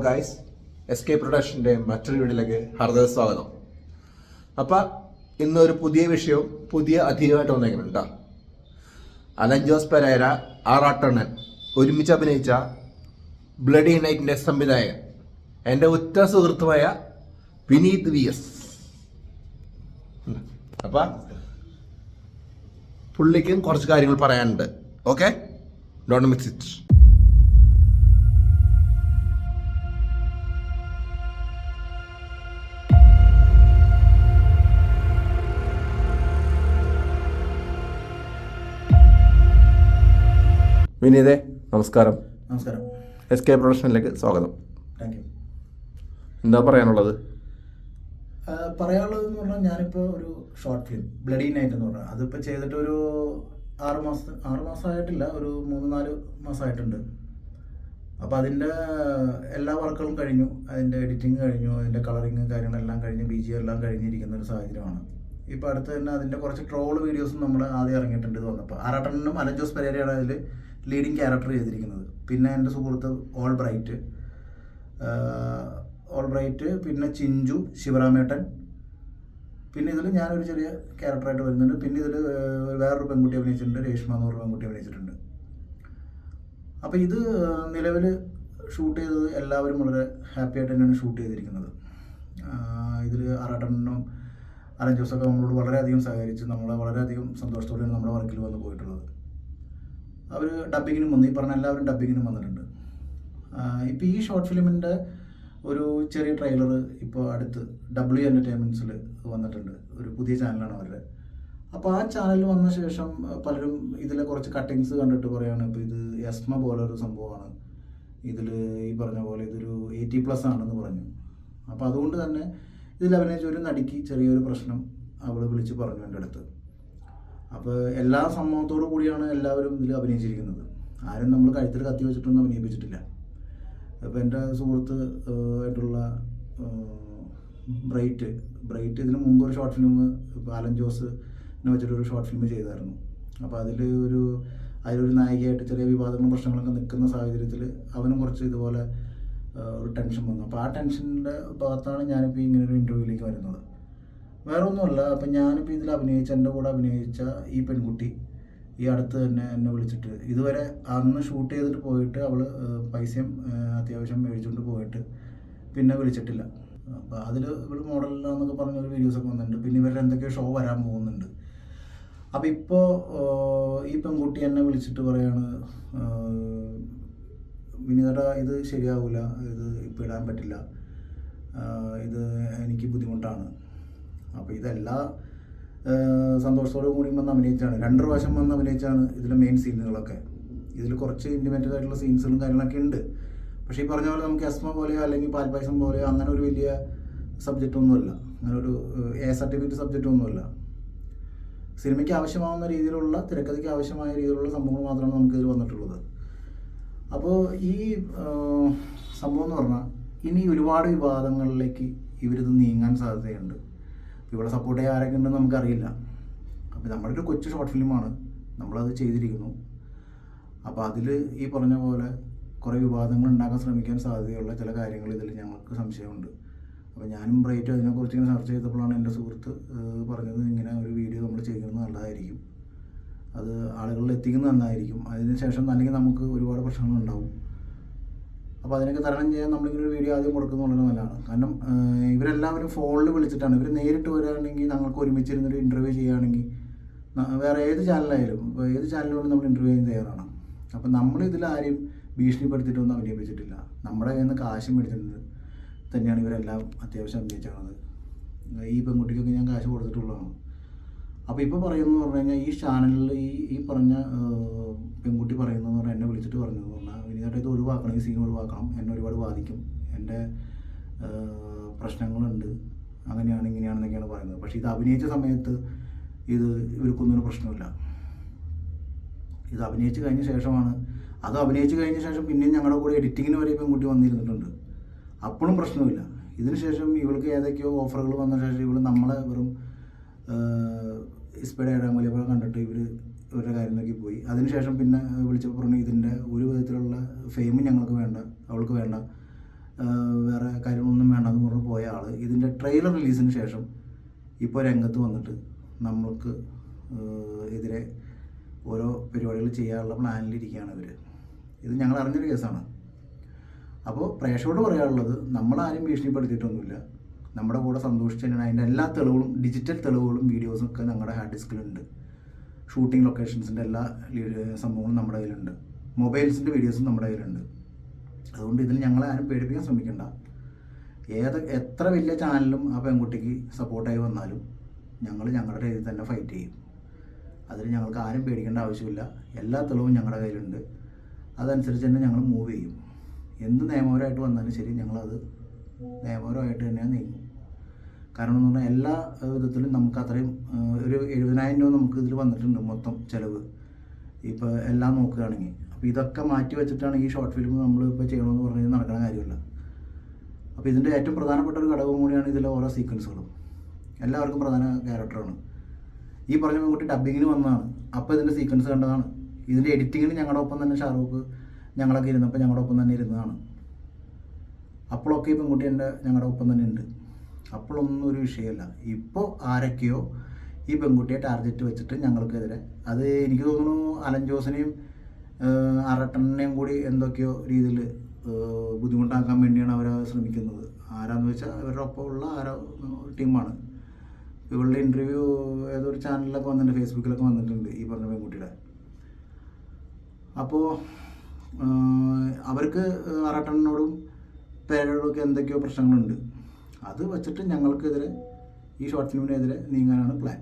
Guys, S K പ്രൊഡക്ഷൻ്റെ മറ്റൊരു വീഡിയോയിലേക്ക് ഹാർദവ സ്വാഗതം. അപ്പം ഇന്നൊരു പുതിയ വിഷയവും പുതിയ അധികമായിട്ട് വന്നേക്കുന്നുണ്ട്. അലൻ ജോസ് പെരേര, ആറാട്ടണ്ണൻ ഒരുമിച്ച് അഭിനയിച്ച ബ്ലഡി നൈറ്റിൻ്റെ സംവിധായകൻ എൻ്റെ ഉറ്റ സുഹൃത്തുമായ വിനീത് VS. അപ്പം പുള്ളിക്കും കുറച്ച് കാര്യങ്ങൾ പറയാനുണ്ട്. Okay, don't miss it. വിനീതേ, നമസ്കാരം. നമസ്കാരം. എസ് കെ പ്രൊഡക്ഷനിലേക്ക് സ്വാഗതം. Thank you. എന്താ പറയാനുള്ളത്? പറയാനുള്ളതെന്ന് പറഞ്ഞാൽ ഞാനിപ്പോൾ ഒരു ഷോർട്ട് ഫിലിം ബ്ലഡി നൈറ്റ് എന്ന് പറഞ്ഞാൽ അതിപ്പോൾ ചെയ്തിട്ട് ഒരു 6 മാസമായിട്ടില്ല, ഒരു 3-4 മാസമായിട്ടുണ്ട്. അപ്പോൾ അതിൻ്റെ എല്ലാ വർക്കുകളും കഴിഞ്ഞു, അതിൻ്റെ എഡിറ്റിങ് കഴിഞ്ഞു, അതിൻ്റെ കളറിങ് കാര്യങ്ങളെല്ലാം കഴിഞ്ഞ് BGM എല്ലാം കഴിഞ്ഞിരിക്കുന്ന ഒരു സാഹചര്യമാണ്. ഇപ്പോൾ അടുത്ത് തന്നെ അതിൻ്റെ കുറച്ച് ട്രോൾ വീഡിയോസും നമ്മൾ ആദ്യം ഇറങ്ങിയിട്ടുണ്ട്. ഇത് വന്നപ്പോൾ ആറാട്ടണ്ണനും അലൻ ജോസ് പെരേരയാണ് അതിൽ ലീഡിങ് ക്യാരക്ടർ ചെയ്തിരിക്കുന്നത്. പിന്നെ എൻ്റെ സുഹൃത്ത് ഓൾ ബ്രൈറ്റ്, പിന്നെ ചിഞ്ചു, ശിവരാമേട്ടൻ, പിന്നെ ഇതിൽ ഞാനൊരു ചെറിയ ക്യാരക്ടറായിട്ട് വരുന്നുണ്ട്. പിന്നെ ഇതിൽ വേറൊരു പെൺകുട്ടി അഭിനയിച്ചിട്ടുണ്ട്, രേഷ്മ എന്ന് പറഞ്ഞ പെൺകുട്ടി അഭിനയിച്ചിട്ടുണ്ട്. അപ്പോൾ ഇത് നിലവിൽ ഷൂട്ട് ചെയ്തത് എല്ലാവരും വളരെ ഹാപ്പി ആയിട്ട് തന്നെയാണ് ഷൂട്ട് ചെയ്തിരിക്കുന്നത്. ഇതിൽ ആറാട്ടണ്ണനും അലൻ ജോസൊക്കെ നമ്മളോട് വളരെയധികം സഹകരിച്ച് നമ്മളെ വളരെയധികം സന്തോഷത്തോടെയാണ് നമ്മുടെ വർക്കിൽ വന്ന് പോയിട്ടുള്ളത്. അവർ ഡബ്ബിങ്ങിനും വന്നു, ഈ പറഞ്ഞ എല്ലാവരും ഡബ്ബിങ്ങിനും വന്നിട്ടുണ്ട്. ഇപ്പോൾ ഈ ഷോർട്ട് ഫിലിമിൻ്റെ ഒരു ചെറിയ ട്രെയിലർ ഇപ്പോൾ അടുത്ത് W എൻ്റർടൈൻമെൻറ്റ്സിൽ വന്നിട്ടുണ്ട്. ഒരു പുതിയ ചാനലാണ് അവരുടെ. അപ്പോൾ ആ ചാനലിൽ വന്ന ശേഷം പലരും ഇതിലെ കുറച്ച് കട്ടിങ്സ് കണ്ടിട്ട് പറയുകയാണ് ഇപ്പോൾ ഇത് എസ്മ പോലെ ഒരു സംഭവമാണ്, ഇതിൽ ഈ പറഞ്ഞ പോലെ ഇതൊരു 80+ ആണെന്ന് പറഞ്ഞു. അപ്പോൾ അതുകൊണ്ട് തന്നെ ഇതിൽ അഭിനയിച്ച ഒരു നടിക്ക് ചെറിയൊരു പ്രശ്നം അവൾ വിളിച്ച് പറഞ്ഞു എൻ്റെ അടുത്ത്. അപ്പോൾ എല്ലാ സംഭവത്തോടു കൂടിയാണ് എല്ലാവരും ഇതിൽ അഭിനയിച്ചിരിക്കുന്നത്. ആരും നമ്മൾ കഴുത്തിൽ കത്തി വെച്ചിട്ടൊന്നും അഭിനയിപ്പിച്ചിട്ടില്ല. അപ്പോൾ എൻ്റെ സുഹൃത്ത് ആയിട്ടുള്ള ബ്രൈറ്റ് ഇതിന് മുമ്പ് ഒരു ഷോർട്ട് ഫിലിം ഇപ്പോൾ അലൻ ജോസിനെ വെച്ചിട്ടൊരു ഷോർട്ട് ഫിലിം ചെയ്തായിരുന്നു. അപ്പോൾ അതിലൊരു നായികയായിട്ട് ചെറിയ വിവാദങ്ങളും പ്രശ്നങ്ങളൊക്കെ നിൽക്കുന്ന സാഹചര്യത്തിൽ അവനും കുറച്ച് ഇതുപോലെ ഒരു ടെൻഷൻ വന്നു. അപ്പോൾ ആ ടെൻഷൻ്റെ ഭാഗത്താണ് ഞാനിപ്പോൾ ഇങ്ങനൊരു ഇൻ്റർവ്യൂവിലേക്ക് വരുന്നത്. വേറെ ഒന്നുമല്ല, അപ്പം ഞാനിപ്പോൾ ഇതിൽ എൻ്റെ കൂടെ അഭിനയിച്ച ഈ പെൺകുട്ടി ഈ അടുത്ത് തന്നെ എന്നെ വിളിച്ചിട്ട്, ഇതുവരെ അന്ന് ഷൂട്ട് ചെയ്തിട്ട് പോയിട്ട് അവൾ പൈസയും അത്യാവശ്യം മേടിച്ചുകൊണ്ട് പോയിട്ട് പിന്നെ വിളിച്ചിട്ടില്ല. അപ്പോൾ അതിൽ ഇവൾ മോഡലിലാന്നൊക്കെ പറഞ്ഞൊരു വീഡിയോസൊക്കെ വന്നിട്ടുണ്ട്. പിന്നെ ഇവരുടെ എന്തൊക്കെയോ ഷോ വരാൻ പോകുന്നുണ്ട്. അപ്പോൾ ഇപ്പോൾ ഈ പെൺകുട്ടി എന്നെ വിളിച്ചിട്ട് പറയാണ്, വിനീതേട്ടാ ഇത് ശരിയാവില്ല, ഇത് ഇപ്പോൾ ഇടാൻ പറ്റില്ല, ഇത് എനിക്ക് ബുദ്ധിമുട്ടാണ്. അപ്പോൾ ഇതെല്ലാ സന്തോഷത്തോടു കൂടി വന്ന് അഭിനയിച്ചാണ്, 2 പ്രാവശ്യം വന്ന് അഭിനയിച്ചാണ് ഇതിലെ മെയിൻ സീനുകളൊക്കെ. ഇതിൽ കുറച്ച് ഇൻറ്റിമേറ്റഡ് ആയിട്ടുള്ള സീൻസുകളും കാര്യങ്ങളൊക്കെ ഉണ്ട്. പക്ഷേ ഈ പറഞ്ഞ പോലെ നമുക്ക് എസ്മ പോലെയോ അല്ലെങ്കിൽ പാൽപ്പായസം പോലെയോ അങ്ങനെ ഒരു വലിയ സബ്ജക്റ്റൊന്നുമല്ല, അങ്ങനെ ഒരു A സർട്ടിഫിക്കറ്റ് സബ്ജക്റ്റൊന്നുമല്ല. സിനിമയ്ക്ക് ആവശ്യമാവുന്ന രീതിയിലുള്ള, തിരക്കഥയ്ക്ക് ആവശ്യമായ രീതിയിലുള്ള സംഭവങ്ങൾ മാത്രമാണ് നമുക്കിതിൽ വന്നിട്ടുള്ളത്. അപ്പോൾ ഈ സംഭവം എന്ന് പറഞ്ഞാൽ ഇനി ഒരുപാട് വിവാദങ്ങളിലേക്ക് ഇവരിത് നീങ്ങാൻ സാധ്യതയുണ്ട്. ഇവിടെ സപ്പോർട്ട് ചെയ്യാൻ ആരൊക്കെ ഉണ്ടെന്ന് നമുക്കറിയില്ല. അപ്പോൾ നമ്മളൊരു കൊച്ചു ഷോർട്ട് ഫിലിമാണ്, നമ്മളത് ചെയ്തിരിക്കുന്നു. അപ്പോൾ അതിൽ ഈ പറഞ്ഞ പോലെ കുറേ വിവാദങ്ങൾ ഉണ്ടാക്കാൻ ശ്രമിക്കാൻ സാധ്യതയുള്ള ചില കാര്യങ്ങൾ ഇതിൽ ഞങ്ങൾക്ക് സംശയമുണ്ട്. അപ്പോൾ ഞാനും ബ്രൈറ്റും അതിനെക്കുറിച്ച് ഇങ്ങനെ സെർച്ച് ചെയ്തപ്പോഴാണ് എൻ്റെ സുഹൃത്ത് പറഞ്ഞത്, ഇങ്ങനെ ഒരു വീഡിയോ നമ്മൾ ചെയ്യുന്നത് നല്ലതായിരിക്കും, അത് ആളുകളിൽ എത്തിക്കുന്നത് നന്നായിരിക്കും, അതിന് ശേഷം അല്ലെങ്കിൽ നമുക്ക് ഒരുപാട് പ്രശ്നങ്ങളുണ്ടാവും. അപ്പോൾ അതിനൊക്കെ തരണം ചെയ്യാൻ നമ്മളിങ്ങനെ ഒരു വീഡിയോ ആദ്യം കൊടുക്കുന്നത് വളരെ നല്ലതാണ്. കാരണം ഇവരെല്ലാവരും ഫോണിൽ വിളിച്ചിട്ടാണ്, ഇവർ നേരിട്ട് വരികയാണെങ്കിൽ ഞങ്ങൾക്ക് ഒരുമിച്ചിരുന്നൊരു ഇൻ്റർവ്യൂ ചെയ്യുകയാണെങ്കിൽ വേറെ ഏത് ചാനലായാലും, ഇപ്പോൾ ഏത് ചാനലിലും നമ്മൾ ഇൻ്റർവ്യൂ ചെയ്യാൻ തയ്യാറാണ്. അപ്പോൾ നമ്മളിതിൽ ആരെയും ഭീഷണിപ്പെടുത്തിയിട്ടൊന്നും അഭിനയിപ്പിച്ചിട്ടില്ല, നമ്മുടെ കയ്യിൽ നിന്ന് കാശ് മേടിച്ചിട്ടുണ്ട് തന്നെയാണ് ഇവരെല്ലാം അത്യാവശ്യം അഭിനയിച്ചത്. ഈ പെൺകുട്ടിക്കൊക്കെ ഞാൻ കാശ് കൊടുത്തിട്ടുള്ളതാണ്. അപ്പോൾ ഇപ്പോൾ പറയുന്നതെന്ന് പറഞ്ഞു കഴിഞ്ഞാൽ ഈ ചാനലിൽ ഈ പറഞ്ഞ പെൺകുട്ടി പറയുന്നതെന്ന് പറഞ്ഞാൽ എന്നെ വിളിച്ചിട്ട് പറഞ്ഞതെന്ന് പറഞ്ഞാൽ, വിനീതേട്ടാ ഇത് ഒഴിവാക്കണം, ഈ സീൻ ഒഴിവാക്കണം, എന്നെ ഒരുപാട് ബാധിക്കും, എൻ്റെ പ്രശ്നങ്ങളുണ്ട്, അങ്ങനെയാണ് ഇങ്ങനെയാണെന്നൊക്കെയാണ് പറയുന്നത്. പക്ഷേ ഇത് അഭിനയിച്ച സമയത്ത് ഇവർക്കൊന്നും ഒരു പ്രശ്നമില്ല. ഇത് അഭിനയിച്ച് കഴിഞ്ഞ ശേഷമാണ്, അത് അഭിനയിച്ച് കഴിഞ്ഞ ശേഷം പിന്നെയും ഞങ്ങളുടെ കൂടെ എഡിറ്റിങ്ങിന് വരെ പെൺകുട്ടി വന്നിരുന്നിട്ടുണ്ട്, അപ്പോഴും പ്രശ്നമില്ല. ഇതിന് ശേഷം ഇവൾക്ക് ഏതൊക്കെയോ ഓഫറുകൾ വന്ന ശേഷം ഇവൾ നമ്മളെ വെറും സ്പീഡ് ഇടാൻ കണ്ടിട്ട് ഇവരുടെ കാര്യം നോക്കി പോയി. അതിനുശേഷം പിന്നെ വിളിച്ചപ്പോൾ പറഞ്ഞു, ഇതിൻ്റെ ഒരു വിധത്തിലുള്ള ഫെയിമും ഞങ്ങൾക്ക് വേണ്ട, അവൾക്ക് വേണ്ട, വേറെ കാര്യങ്ങളൊന്നും വേണ്ടെന്ന് പറഞ്ഞ് പോയ ആൾ ഇതിൻ്റെ ട്രെയിലർ റിലീസിന് ശേഷം ഇപ്പോൾ രംഗത്ത് വന്നിട്ട് നമ്മൾക്ക് എതിരെ ഓരോ പരിപാടികൾ ചെയ്യാനുള്ള പ്ലാനിലിരിക്കുകയാണ് ഇവർ. ഇത് ഞങ്ങൾ അറിഞ്ഞൊരു കേസാണ്. അപ്പോൾ പ്രേക്ഷകരോട് പറയാനുള്ളത്, നമ്മളാരും ഭീഷണിപ്പെടുത്തിയിട്ടൊന്നുമില്ല. നമ്മുടെ കൂടെ സന്തോഷിച്ചാണ്. അതിൻ്റെ എല്ലാ തെളിവുകളും, ഡിജിറ്റൽ തെളിവുകളും വീഡിയോസും ഒക്കെ ഞങ്ങളുടെ ഹാർഡ് ഡിസ്കിലുണ്ട്. ഷൂട്ടിംഗ് ലൊക്കേഷൻസിൻ്റെ എല്ലാ സംഭവങ്ങളും നമ്മുടെ കയ്യിലുണ്ട്. മൊബൈൽസിൻ്റെ വീഡിയോസും നമ്മുടെ കയ്യിലുണ്ട്. അതുകൊണ്ട് ഇതിൽ ഞങ്ങളെ ആരും പേടിപ്പിക്കാൻ ശ്രമിക്കണ്ട. എത്ര വലിയ ചാനലും ആ പെൺകുട്ടിക്ക് സപ്പോർട്ടായി വന്നാലും ഞങ്ങൾ ഞങ്ങളുടെ രീതിയിൽ തന്നെ ഫൈറ്റ് ചെയ്യും. അതിൽ ഞങ്ങൾക്ക് ആരും പേടിക്കേണ്ട ആവശ്യമില്ല. എല്ലാ തെളിവും ഞങ്ങളുടെ കയ്യിലുണ്ട്. അതനുസരിച്ച് തന്നെ ഞങ്ങൾ മൂവ് ചെയ്യും. എന്ത് നിയമപരമായിട്ട് വന്നാലും ശരി, ഞങ്ങളത് നിയമപരമായിട്ട് തന്നെ നീങ്ങും. കാരണം എന്ന് പറഞ്ഞാൽ എല്ലാ വിധത്തിലും നമുക്ക് അത്രയും ഒരു 70,000 രൂപ നമുക്ക് ഇതിൽ വന്നിട്ടുണ്ട് മൊത്തം ചിലവ്, ഇപ്പോൾ എല്ലാം നോക്കുകയാണെങ്കിൽ. അപ്പോൾ ഇതൊക്കെ മാറ്റി വെച്ചിട്ടാണ് ഈ ഷോർട്ട് ഫിലിം നമ്മളിപ്പോൾ ചെയ്യണമെന്ന് പറഞ്ഞാൽ നടക്കുന്ന കാര്യമല്ല. അപ്പോൾ ഇതിൻ്റെ ഏറ്റവും പ്രധാനപ്പെട്ട ഒരു ഘടകം കൂടിയാണ് ഇതിലെ ഓരോ സീക്വൻസുകളും. എല്ലാവർക്കും പ്രധാന ക്യാരക്ടറാണ്. ഈ പറഞ്ഞ പെൺകുട്ടി ഡബ്ബിങ്ങിന് വന്നതാണ്. അപ്പോൾ ഇതിൻ്റെ സീക്വൻസ് കണ്ടതാണ്. ഇതിൻ്റെ എഡിറ്റിങ്ങിന് ഞങ്ങളുടെ ഒപ്പം തന്നെ ഷാറൂഖ് ഞങ്ങളൊക്കെ ഇരുന്നപ്പോൾ ഞങ്ങളുടെ ഒപ്പം തന്നെ ഇരുന്നതാണ്. അപ്പോഴൊക്കെ ഈ പെൺകുട്ടി ഞങ്ങളുടെ ഒപ്പം തന്നെ ഉണ്ട്. അപ്പോഴൊന്നും ഒരു വിഷയമല്ല. ഇപ്പോൾ ആരൊക്കെയോ ഈ പെൺകുട്ടിയെ ടാർഗറ്റ് വെച്ചിട്ട് ഞങ്ങൾക്കെതിരെ, അത് എനിക്ക് തോന്നുന്നു അലൻ ജോസിനെയും ആറട്ടനെയും കൂടി എന്തൊക്കെയോ രീതിയിൽ ബുദ്ധിമുട്ടാക്കാൻ വേണ്ടിയാണ് അവർ ശ്രമിക്കുന്നത്. ആരാന്ന് വെച്ചാൽ അവരുടെ ഒപ്പമുള്ള ആരോ ടീമാണ്. ഇവളുടെ ഇൻ്റർവ്യൂ ഏതൊരു ചാനലിലൊക്കെ വന്നിട്ടുണ്ട്, ഫേസ്ബുക്കിലൊക്കെ വന്നിട്ടുണ്ട് ഈ പറഞ്ഞ പെൺകുട്ടിയുടെ. അപ്പോൾ അവർക്ക് ആറട്ടനോടും പേരോടൊക്കെ എന്തൊക്കെയോ പ്രശ്നങ്ങളുണ്ട്. അത് വച്ചിട്ട് ഞങ്ങൾക്കെതിരെ, ഈ ഷോർട്ട് ഫിലിമിനെതിരെ നീങ്ങാനാണ് പ്ലാൻ.